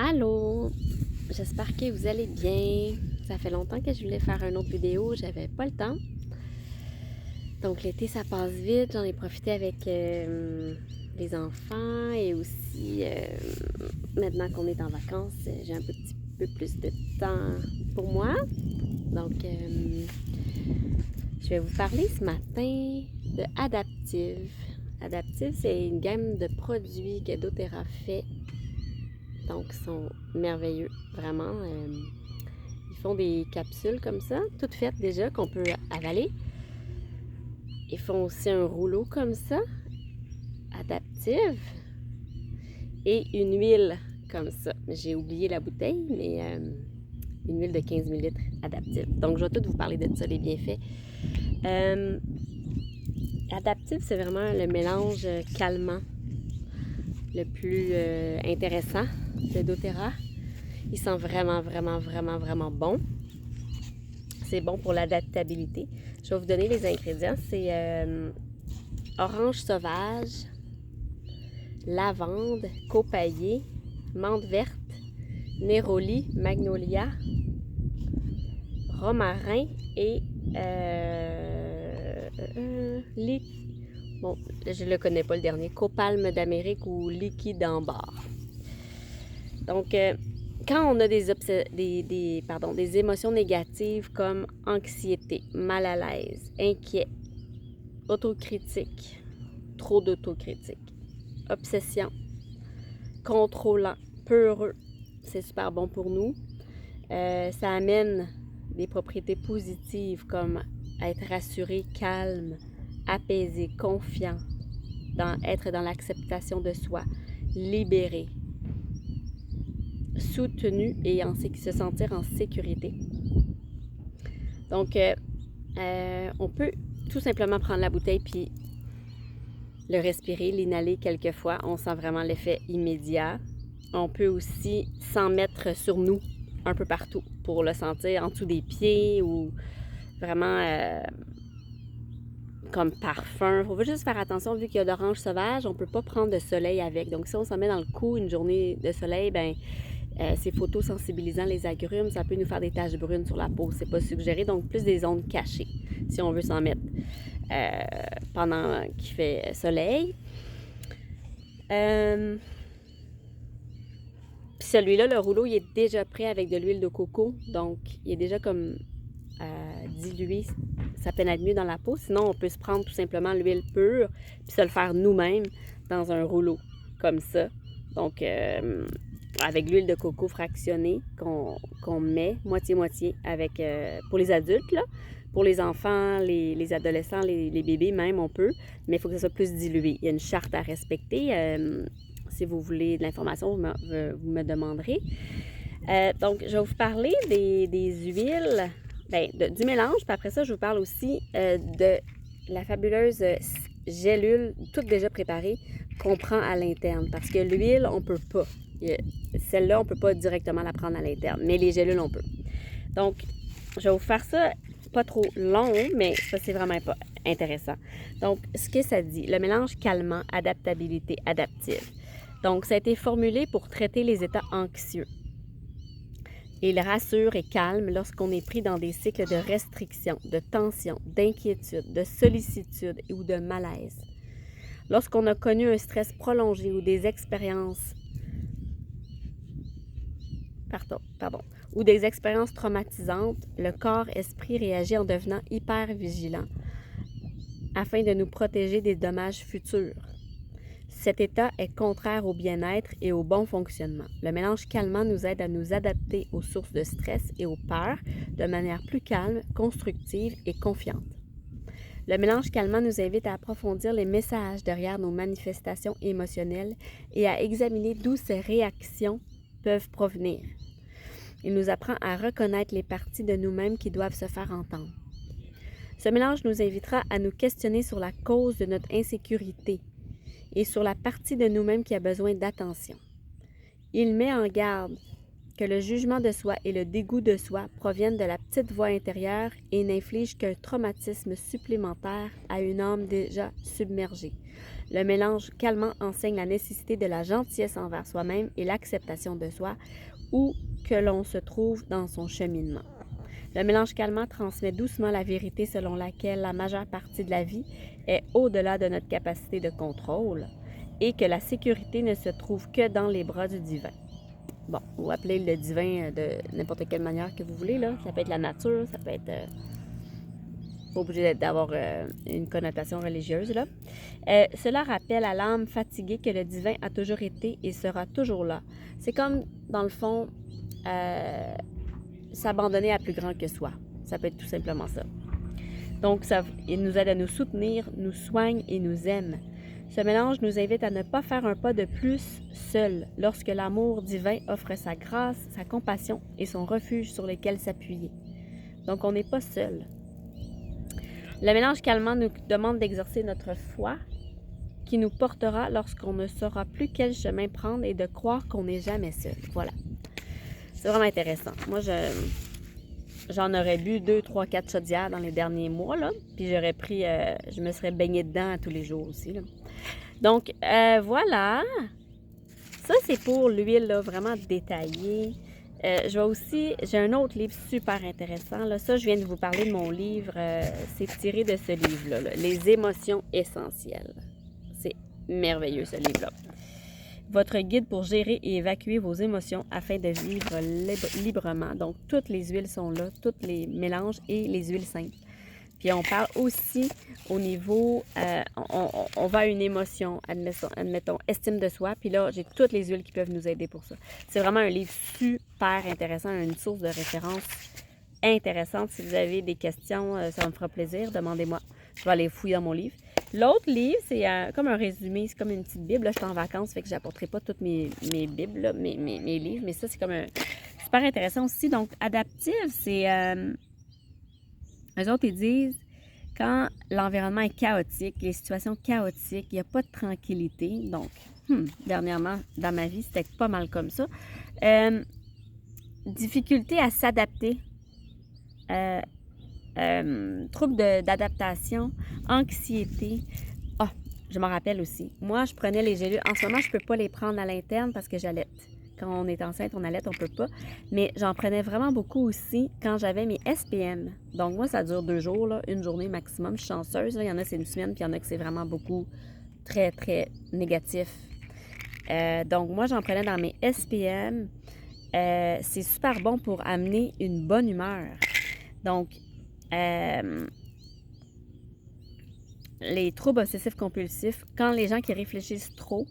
Allô, j'espère que vous allez bien. Ça fait longtemps que je voulais faire une autre vidéo, j'avais pas le temps. Donc l'été ça passe vite, j'en ai profité avec les enfants et aussi maintenant qu'on est en vacances, j'ai un petit peu plus de temps pour moi. Donc je vais vous parler ce matin de Adaptive. Adaptive, c'est une gamme de produits que doTERRA fait. Donc, ils sont merveilleux, vraiment. Ils font des capsules comme ça, toutes faites déjà, qu'on peut avaler. Ils font aussi un rouleau comme ça, adaptive, et une huile comme ça. J'ai oublié la bouteille, mais une huile de 15 ml adaptive. Donc, je vais tout vous parler de ça, les bienfaits. Adaptive, c'est vraiment le mélange calmant le plus intéressant de doTERRA. Il sent vraiment bon. C'est bon pour l'adaptabilité. Je vais vous donner les ingrédients. C'est orange sauvage, lavande, copaillé, menthe verte, néroli, magnolia, romarin et bon, je ne le connais pas le dernier, copalme d'Amérique ou liquide ambar. Donc, quand on a des émotions négatives comme anxiété, mal à l'aise, inquiet, autocritique, trop d'autocritique, obsession, contrôlant, peureux, c'est super bon pour nous. Ça amène des propriétés positives comme être rassuré, calme, apaisé, confiant, être dans l'acceptation de soi, libéré, soutenu et se sentir en sécurité. Donc, on peut tout simplement prendre la bouteille puis le respirer, l'inhaler quelques fois. On sent vraiment l'effet immédiat. On peut aussi s'en mettre sur nous un peu partout pour le sentir en dessous des pieds ou vraiment comme parfum. Il faut juste faire attention, vu qu'il y a d'orange sauvage, on ne peut pas prendre de soleil avec. Donc, si on s'en met dans le cou une journée de soleil, ben c'est photosensibilisant les agrumes, ça peut nous faire des taches brunes sur la peau. C'est pas suggéré, donc plus des zones cachées si on veut s'en mettre pendant qu'il fait soleil. Puis celui-là, le rouleau, il est déjà prêt avec de l'huile de coco, donc il est déjà comme dilué. Ça pénètre mieux dans la peau. Sinon, on peut se prendre tout simplement l'huile pure puis se le faire nous-mêmes dans un rouleau comme ça. Donc, avec l'huile de coco fractionnée qu'on met moitié-moitié avec pour les adultes, là. Pour les enfants, les adolescents, les bébés même, on peut, mais il faut que ça soit plus dilué. Il y a une charte à respecter. Si vous voulez de l'information, vous me demanderez. Donc, je vais vous parler des huiles, du mélange, puis après ça, je vous parle aussi de la fabuleuse gélule, toute déjà préparée, qu'on prend à l'interne. Parce que l'huile, on peut pas. Celle-là, on peut pas directement la prendre à l'interne, mais les gélules, on peut. Donc, je vais vous faire ça pas trop long, mais ça, c'est vraiment pas intéressant. Donc, ce que ça dit, le mélange calmant, adaptabilité, adaptive. Donc, ça a été formulé pour traiter les états anxieux. Il rassure et calme lorsqu'on est pris dans des cycles de restriction, de tension, d'inquiétude, de sollicitude ou de malaise. Lorsqu'on a connu un stress prolongé ou des expériences ou des expériences traumatisantes, le corps-esprit réagit en devenant hyper vigilant afin de nous protéger des dommages futurs. Cet état est contraire au bien-être et au bon fonctionnement. Le mélange calmant nous aide à nous adapter aux sources de stress et aux peurs de manière plus calme, constructive et confiante. Le mélange calmant nous invite à approfondir les messages derrière nos manifestations émotionnelles et à examiner d'où ces réactions peuvent provenir. Il nous apprend à reconnaître les parties de nous-mêmes qui doivent se faire entendre. Ce mélange nous invitera à nous questionner sur la cause de notre insécurité et sur la partie de nous-mêmes qui a besoin d'attention. Il met en garde que le jugement de soi et le dégoût de soi proviennent de la petite voix intérieure et n'infligent qu'un traumatisme supplémentaire à une âme déjà submergée. Le mélange calmant enseigne la nécessité de la gentillesse envers soi-même et l'acceptation de soi, où que l'on se trouve dans son cheminement. Le mélange calmant transmet doucement la vérité selon laquelle la majeure partie de la vie est au-delà de notre capacité de contrôle et que la sécurité ne se trouve que dans les bras du divin. Bon, vous appelez le divin de n'importe quelle manière que vous voulez, là. Ça peut être la nature, ça peut être... pas obligé d'avoir une connotation religieuse, là. Cela rappelle à l'âme fatiguée que le divin a toujours été et sera toujours là. C'est comme, dans le fond, s'abandonner à plus grand que soi. Ça peut être tout simplement ça. Donc, il nous aide à nous soutenir, nous soigne et nous aime. Ce mélange nous invite à ne pas faire un pas de plus seul lorsque l'amour divin offre sa grâce, sa compassion et son refuge sur lesquels s'appuyer. Donc, on n'est pas seul. Le mélange calmant nous demande d'exercer notre foi qui nous portera lorsqu'on ne saura plus quel chemin prendre et de croire qu'on n'est jamais seul. Voilà. C'est vraiment intéressant. Moi, j'en aurais bu 2, 3, 4 chaudières dans les derniers mois, là. Puis j'aurais pris, je me serais baignée dedans tous les jours aussi, là. Donc, voilà. Ça, c'est pour l'huile, là, vraiment détaillée. J'ai un autre livre super intéressant. Là. Ça, je viens de vous parler de mon livre. C'est tiré de ce livre-là, là, Les émotions essentielles. C'est merveilleux, ce livre-là. Votre guide pour gérer et évacuer vos émotions afin de vivre librement. Donc, toutes les huiles sont là, tous les mélanges et les huiles simples. Puis, on parle aussi au niveau, on va à une émotion, admettons, estime de soi. Puis là, j'ai toutes les huiles qui peuvent nous aider pour ça. C'est vraiment un livre super intéressant, une source de référence intéressante. Si vous avez des questions, ça me fera plaisir, demandez-moi. Je vais aller fouiller dans mon livre. L'autre livre, c'est comme un résumé, c'est comme une petite Bible. Là, je suis en vacances, fait que j'apporterai pas toutes mes Bibles, là, mes livres, mais ça, c'est comme un super intéressant aussi. Donc, adaptive, c'est... eux autres, ils disent, quand l'environnement est chaotique, les situations chaotiques, il n'y a pas de tranquillité. Donc, dernièrement, dans ma vie, c'était pas mal comme ça. Difficulté à s'adapter. Troubles d'adaptation, anxiété. Ah, je me rappelle aussi. Moi, je prenais les gélules. En ce moment, je ne peux pas les prendre à l'interne parce que j'allaite. Quand on est enceinte, on allaite, on ne peut pas. Mais j'en prenais vraiment beaucoup aussi quand j'avais mes SPM. Donc, moi, ça dure 2 jours, là, une journée maximum. Je suis chanceuse. Là. Il y en a, c'est une semaine, puis il y en a que c'est vraiment beaucoup, très, très négatif. Donc, moi, j'en prenais dans mes SPM. C'est super bon pour amener une bonne humeur. Donc, les troubles obsessifs compulsifs, quand les gens qui réfléchissent trop,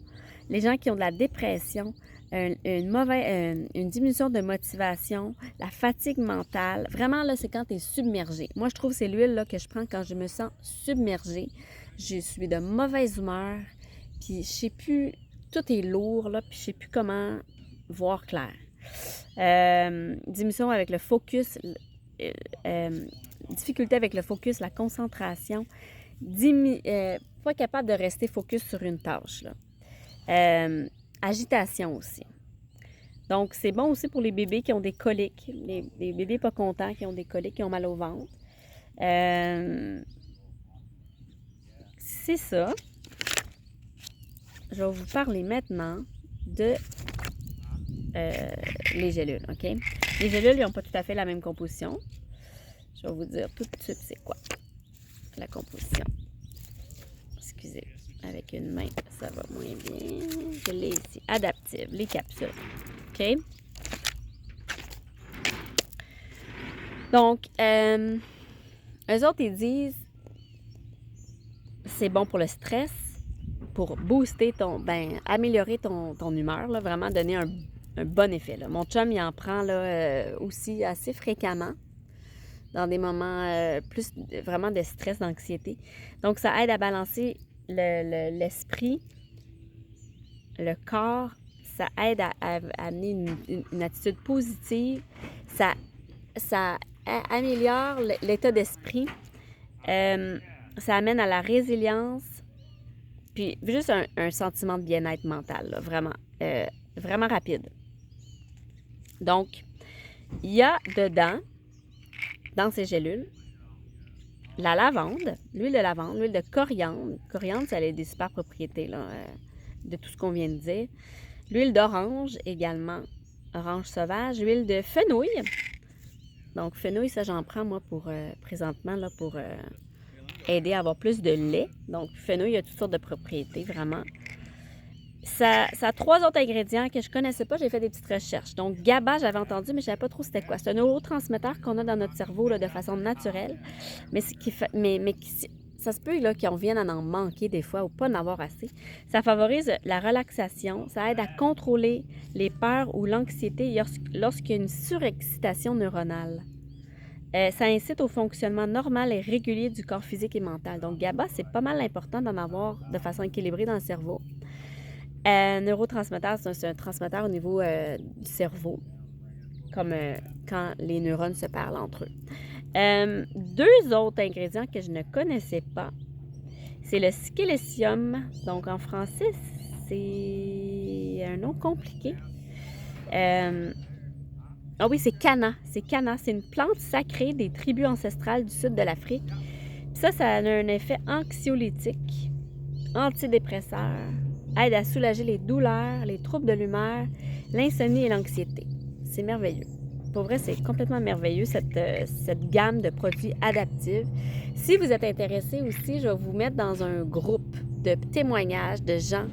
les gens qui ont de la dépression, une diminution de motivation, la fatigue mentale, vraiment là, c'est quand tu es submergé. Moi, je trouve que c'est l'huile là, que je prends quand je me sens submergée. Je suis de mauvaise humeur, puis je sais plus, tout est lourd, là, puis je sais plus comment voir clair. Diminution avec le focus, difficulté avec le focus, la concentration, pas capable de rester focus sur une tâche. Là. Agitation aussi. Donc, c'est bon aussi pour les bébés qui ont des coliques, les bébés pas contents qui ont des coliques, qui ont mal au ventre. C'est ça. Je vais vous parler maintenant de les gélules, OK? Les gélules, ils n'ont pas tout à fait la même composition. Je vais vous dire tout de suite c'est quoi la composition. Excusez, avec une main, ça va moins bien. Je l'ai ici. Adaptive, les capsules. OK? Donc, eux autres, ils disent c'est bon pour le stress, pour booster améliorer ton humeur, là, vraiment donner un bon effet. Là. Mon chum, il en prend là, aussi assez fréquemment dans des moments plus vraiment de stress, d'anxiété. Donc, ça aide à balancer l'esprit, le corps. Ça aide à amener une attitude positive. Ça améliore l'état d'esprit. Ça amène à la résilience. Puis, juste un sentiment de bien-être mental, là, vraiment. Vraiment rapide. Donc, il y a dedans, dans ces gélules, la lavande, l'huile de lavande, l'huile de coriandre. Coriandre, ça a des super propriétés là, de tout ce qu'on vient de dire. L'huile d'orange également, orange sauvage. L'huile de fenouil. Donc, fenouil, ça, j'en prends, moi, pour présentement, là, pour aider à avoir plus de lait. Donc, fenouil, il y a toutes sortes de propriétés, vraiment. Ça a 3 autres ingrédients que je ne connaissais pas. J'ai fait des petites recherches. Donc, GABA, j'avais entendu, mais je ne savais pas trop c'était quoi. C'est un neurotransmetteur qu'on a dans notre cerveau là, de façon naturelle, mais ça se peut là, qu'on vienne à en manquer des fois ou pas en avoir assez. Ça favorise la relaxation. Ça aide à contrôler les peurs ou l'anxiété lorsqu'il y a une surexcitation neuronale. Ça incite au fonctionnement normal et régulier du corps physique et mental. Donc, GABA, c'est pas mal important d'en avoir de façon équilibrée dans le cerveau. Neurotransmetteur, c'est un transmetteur au niveau du cerveau, comme quand les neurones se parlent entre eux. 2 autres ingrédients que je ne connaissais pas, c'est le skélecium. Donc, en français, c'est un nom compliqué. Ah oui, c'est canna. C'est canna. C'est une plante sacrée des tribus ancestrales du sud de l'Afrique. Puis ça a un effet anxiolytique, antidépresseur, aide à soulager les douleurs, les troubles de l'humeur, l'insomnie et l'anxiété. C'est merveilleux. Pour vrai, c'est complètement merveilleux, cette gamme de produits adaptifs. Si vous êtes intéressé aussi, je vais vous mettre dans un groupe de témoignages de gens.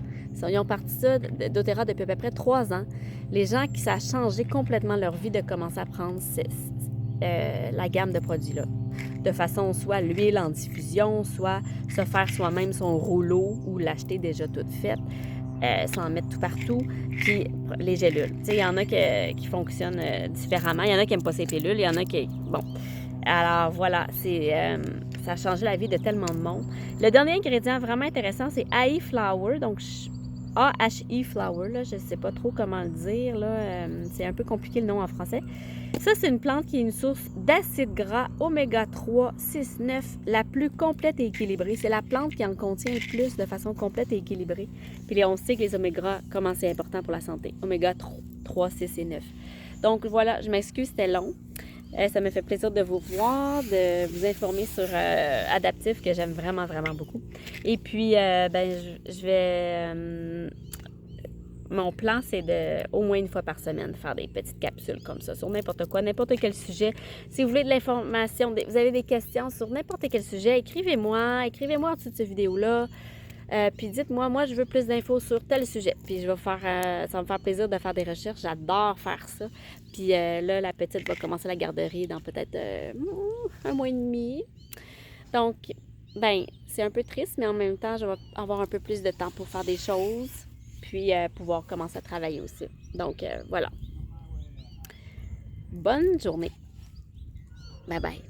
Ils ont parti ça d'Otera depuis à peu près 3 ans. Les gens qui ça a changé complètement leur vie de commencer à prendre la gamme de produits-là. De façon soit l'huile en diffusion, soit se faire soi-même son rouleau ou l'acheter déjà toute faite, s'en mettre tout partout, puis les gélules. Tu sais, il y en a qui fonctionnent différemment. Il y en a qui n'aiment pas ces pilules, il y en a qui... Bon. Alors voilà, ça a changé la vie de tellement de monde. Le dernier ingrédient vraiment intéressant, c'est AI Flower, donc AHI Flower, là, je ne sais pas trop comment le dire, là, c'est un peu compliqué le nom en français. Ça, c'est une plante qui est une source d'acide gras oméga 3, 6, 9, la plus complète et équilibrée. C'est la plante qui en contient le plus de façon complète et équilibrée. Puis on sait que les oméga, comment c'est important pour la santé. Oméga 3, 6 et 9. Donc voilà, je m'excuse, c'était long. Ça me fait plaisir de vous voir, de vous informer sur Adaptif, que j'aime vraiment, vraiment beaucoup. Et puis, je vais... mon plan, c'est de, au moins une fois par semaine, faire des petites capsules comme ça, sur n'importe quoi, n'importe quel sujet. Si vous voulez de l'information, vous avez des questions sur n'importe quel sujet, écrivez-moi en dessous de cette vidéo-là. Puis dites-moi, moi, je veux plus d'infos sur tel sujet. Puis je vais faire, ça va me faire plaisir de faire des recherches. J'adore faire ça. Puis là, la petite va commencer la garderie dans peut-être 1 mois et demi. Donc, c'est un peu triste, mais en même temps, je vais avoir un peu plus de temps pour faire des choses. Puis pouvoir commencer à travailler aussi. Donc, voilà. Bonne journée. Bye bye.